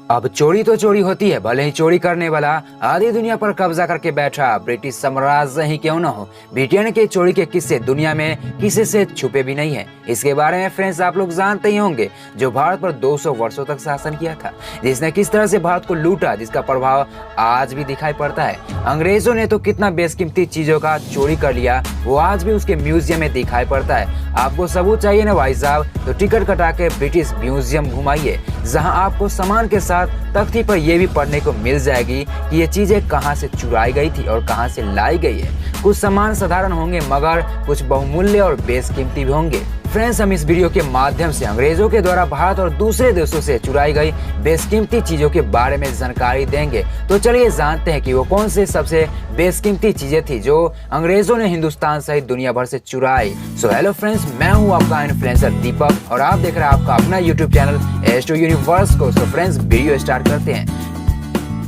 अब चोरी तो चोरी होती है, भले ही चोरी करने वाला आधी दुनिया पर कब्जा करके बैठा ब्रिटिश साम्राज्य ही क्यों न हो। ब्रिटेन के चोरी के किस्से दुनिया में किसी से छुपे भी नहीं है। इसके बारे में फ्रेंड्स आप लोग जानते ही होंगे, जो भारत पर 200 वर्षों तक शासन किया था, जिसने किस तरह से भारत को लूटा, जिसका प्रभाव आज भी दिखाई पड़ता है। अंग्रेजों ने तो कितना बेशकीमती चीजों का चोरी कर लिया, वो आज भी उसके म्यूजियम में दिखाई पड़ता है। आपको सबूत चाहिए ना भाई साहब, तो टिकट कटा के ब्रिटिश म्यूजियम घुमाइए, जहां आपको सामान के साथ तख्ती पर यह भी पढ़ने को मिल जाएगी कि ये चीजें कहां से चुराई गई थी और कहां से लाई गई है। कुछ सामान साधारण होंगे, मगर कुछ बहुमूल्य और बेशकीमती भी होंगे। फ्रेंड्स, हम इस वीडियो के माध्यम से अंग्रेजों के द्वारा भारत और दूसरे देशों से चुराई गई बेशकीमती चीजों के बारे में जानकारी देंगे। तो चलिए जानते हैं कि वो कौन से सबसे बेशकीमती चीजें थी जो अंग्रेजों ने हिंदुस्तान सहित दुनिया भर से चुराई। सो हेलो फ्रेंड्स, मैं हूं आपका इन्फ्लुएंसर दीपक और आप देख रहे हैं आपका अपना यूट्यूब चैनल एस्ट्रो यूनिवर्स को। सो फ्रेंड्स, वीडियो स्टार्ट करते हैं।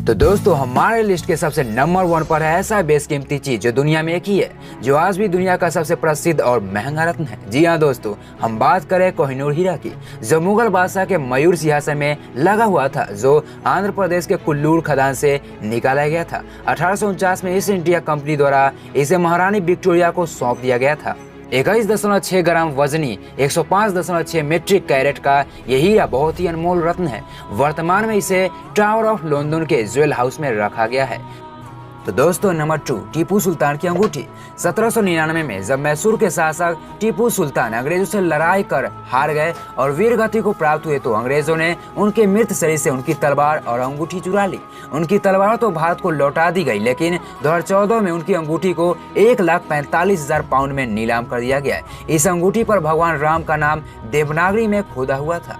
तो दोस्तों, हमारे लिस्ट के सबसे नंबर 1 पर है ऐसा बेशकीमती चीज जो दुनिया में एक ही है, जो आज भी दुनिया का सबसे प्रसिद्ध और महंगा रत्न है। जी हाँ दोस्तों, हम बात करें कोहिनूर हीरा की, जो मुगल बादशाह के मयूर सिंहासन में लगा हुआ था, जो आंध्र प्रदेश के कुल्लूर खदान से निकाला गया था। 1849 में ईस्ट इंडिया कंपनी द्वारा इसे महारानी विक्टोरिया को सौंप दिया गया था। 21.6 ग्राम वजनी 105.6 मीट्रिक कैरेट का यह हीरा बहुत ही अनमोल रत्न है। वर्तमान में इसे टावर ऑफ लंदन के ज्वेल हाउस में रखा गया है। तो दोस्तों, नंबर 2, टीपू सुल्तान की अंगूठी। 1799 में जब मैसूर के शासक टीपू सुल्तान अंग्रेजों से लड़ाई कर हार गए और वीरगति को प्राप्त हुए, तो अंग्रेजों ने उनके मृत शरीर से उनकी तलवार और अंगूठी चुरा ली। उनकी तलवार तो भारत को लौटा दी गई, लेकिन 2014 में उनकी अंगूठी को 1,45,000 पाउंड में नीलाम कर दिया गया है। इस अंगूठी पर भगवान राम का नाम देवनागरी में खोदा हुआ था।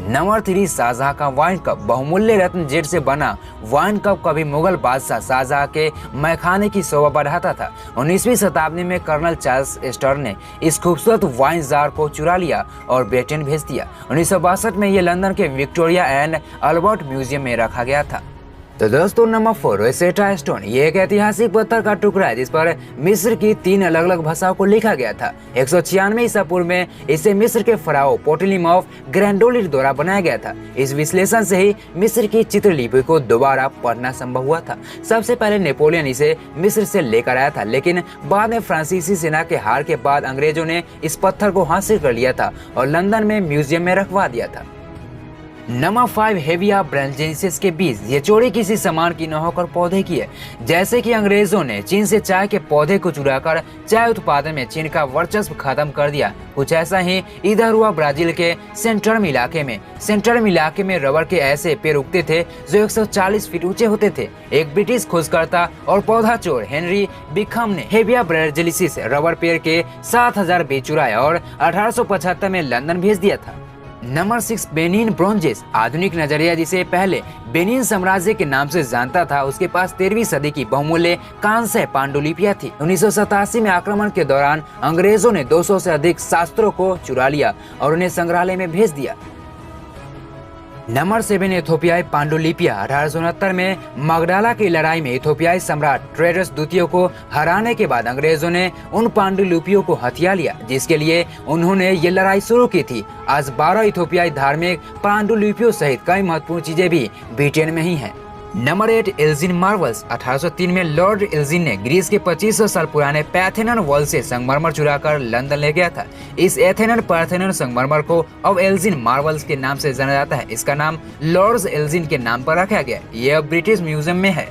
नंबर 3, शाहजहां का वाइन कप। बहुमूल्य रत्न जेड से बना वाइन कप कभी मुगल बादशाह शाहजहां के मैखाने की शोभा बढ़ाता था। 19वीं शताब्दी में कर्नल चार्ल्स एस्टर ने इस खूबसूरत वाइन जार को चुरा लिया और ब्रिटेन भेज दिया। 1962 में ये लंदन के विक्टोरिया एंड अल्बर्ट म्यूजियम में रखा गया था। तो दोस्तों, नंबर 4, रोसेटा स्टोन। ये एक ऐतिहासिक पत्थर का टुकड़ा है जिस पर मिस्र की 3 अलग अलग भाषाओं को लिखा गया था। 196 ईसा पूर्व में इसे मिस्र के फराओ पोटलीमॉफ ग्रैंडोलिट द्वारा बनाया गया था। इस विश्लेषण से ही मिस्र की चित्रलिपि को दोबारा पढ़ना संभव हुआ था। सबसे पहले नेपोलियन इसे मिस्र से लेकर आया था, लेकिन बाद में फ्रांसीसी सेना के हार के बाद अंग्रेजों ने इस पत्थर को हासिल कर लिया था और लंदन में म्यूजियम में रखवा दिया था। नंबर 5, हेविया ब्रांजेंसिस के बीज। ये चोरी किसी सामान की न होकर पौधे की है। जैसे कि अंग्रेजों ने चीन से चाय के पौधे को चुराकर चाय उत्पादन में चीन का वर्चस्व खत्म कर दिया, कुछ ऐसा ही इधर हुआ ब्राजील के सेंट्रल इलाके में। सेंट्रल इलाके में रबर के ऐसे पेड़ उगते थे जो 140 फीट ऊंचे होते थे। एक ब्रिटिश खोजकर्ता और पौधा चोर हेनरी बिखम ने हेविया ब्रांजेंसिस रबर पेड़ के 7,000 बीज चुराए और 1875 में लंदन भेज दिया था। Number 6, Benin bronzes. आधुनिक नजरिया जिसे पहले बेनिन साम्राज्य के नाम से जानता था, उसके पास 13वीं सदी की बहुमूल्य कांस्य पांडुलिपियां थी। 1987 में आक्रमण के दौरान अंग्रेजों ने 200 से अधिक शास्त्रों को चुरा लिया और उन्हें संग्रहालय में भेज दिया। नंबर 7, इथोपियाई पांडुलिपियां। 1869 में मगडाला की लड़ाई में इथोपियाई सम्राट टेड्रस द्वितीय को हराने के बाद अंग्रेजों ने उन पांडुलिपियों को हथिया लिया, जिसके लिए उन्होंने ये लड़ाई शुरू की थी। आज 12 इथोपियाई धार्मिक पांडुलिपियों सहित कई महत्वपूर्ण चीजें भी ब्रिटेन में ही हैं। Number 8, Elgin marbles. 1803 में लॉर्ड एल्जिन ने ग्रीस के 2500 साल पुराने पैर्थेनन वॉल से संगमरमर चुराकर लंदन ले गया था। इस एथेनन पार्थेनन संगमरमर को अब एल्जिन मार्बल्स के नाम से जाना जाता है। इसका नाम लॉर्ड एल्जिन के नाम पर रखा गया। यह अब ब्रिटिश म्यूजियम में है।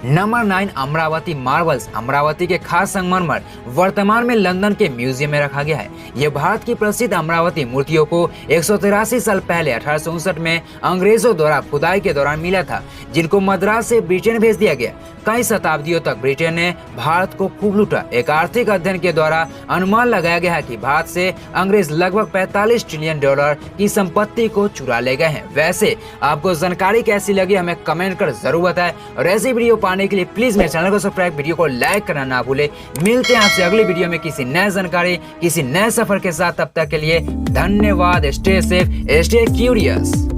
Number 9, Amravati marbles. अमरावती के खास संगमरमर वर्तमान में लंदन के म्यूजियम में रखा गया है। यह भारत की प्रसिद्ध अमरावती मूर्तियों को 183 साल पहले 1859 में अंग्रेजों द्वारा खुदाई के दौरान मिला था, जिनको मद्रास से ब्रिटेन भेज दिया गया। कई शताब्दियों तक ब्रिटेन ने भारत को खूब लूटा। एक आर्थिक अध्ययन के द्वारा अनुमान लगाया गया है कि भारत से अंग्रेज लगभग 45 ट्रिलियन डॉलर की संपत्ति को चुरा ले गए हैं। वैसे आपको जानकारी कैसी लगी हमें कमेंट कर जरूर बताएं और ऐसी वीडियो पाने के लिए प्लीज मेरे चैनल को सब्सक्राइब, वीडियो को लाइक करना ना भूले। मिलते हैं आपसे अगली वीडियो में किसी नए जानकारी, किसी नए सफर के साथ। तब तक के लिए धन्यवाद। Stay safe, stay curious.